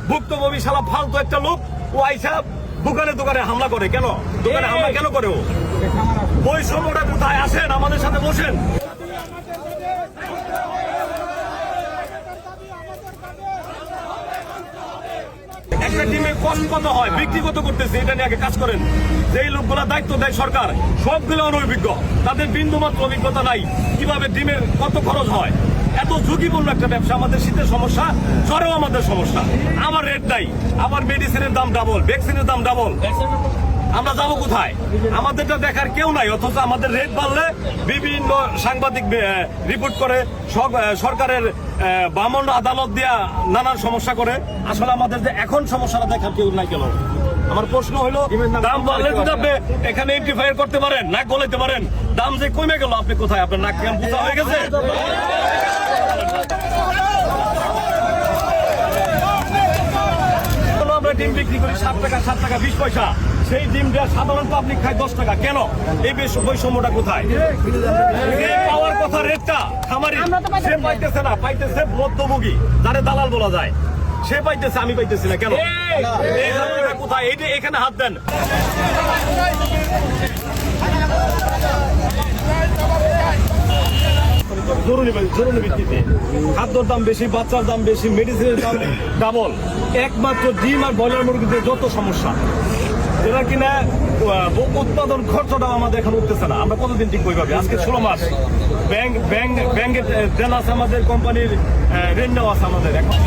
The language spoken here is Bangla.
ভুক্তভোগী শালা ফালতু একটা লোক, ও আইসা দোকানে দোকানে হামলা করে। কেন দোকানে হামলা কেন করে? ও বৈষম্যটা কোথায়? আসেন আমাদের সাথে বসেন। একটা টিমে কত হয় বিক্রি কত করতেছে, এটা নিয়ে আগে কাজ করেন। যেই লোকগুলা দায়িত্ব দেয় সরকার, সবগুলো অনভিজ্ঞ, তাদের বিন্দু মাত্র অভিজ্ঞতা নাই কিভাবে ডিমের কত খরচ হয়। এত ঝুঁকিপূর্ণ একটা ব্যবসা। আমাদের শীতের সমস্যা, জ্বরেও আমাদের সমস্যা। আমার রেট নাই, আমার মেডিসিনের দাম ডাবল, ভ্যাকসিনের দাম ডাবল। আমরা যাবো কোথায়? আমাদেরটা দেখার কেউ নাই, অথচ আমাদের রেট বাড়লে বিভিন্ন সাংবাদিক রিপোর্ট করে, সরকারের বামন আদালত দিয়া নানান সমস্যা করে। আসলে আমাদের যে এখন সমস্যাটা দেখার কেউ নাই কেন? আমার প্রশ্ন হলো, দাম বাড়লে যদি আপনি এখানে ইন্টিফায়ার করতে পারেন, নাক গলাইতে পারেন, দাম যে কমে গেল, আপনি কোথায়? আপনার নাক কেমন বোঝা হয়ে গেছে? আমরা ডিম বিক্রি করি 7 টাকা 7 টাকা 20 পয়সা, সেই ডিমটা সাধারণ পাবলিক খায় 10 টাকা। কেন? এই বৈষম্যটা কোথায়? পাওয়ার কথা রেটটা খামারি সে পাইতেছে না, পাইতেছে মধ্যভোগী, যারে দালাল বলা যায়, সে পাইতেছে, আমি পাইতেছি না। কেন? এই ঝামেলাটা কোথায়? এইটা এখানে হাত দেন। জরুরি ভিত্তিতে খাদ্যর দাম বেশি, বাচ্চার দাম বেশি, মেডিসিনের দাম ডাবল। একমাত্র ডিম আর ব্রয়লার মুরগিতে যত সমস্যা, যেটা কিনা উৎপাদন খরচটাও আমাদের এখন উঠতেছে না। আমরা কতদিন ঠিক বই পাবি? আজকে 16 মাস ব্যাংকের দেন আছে, আমাদের কোম্পানির ঋণ নেওয়া আছে আমাদের এখন।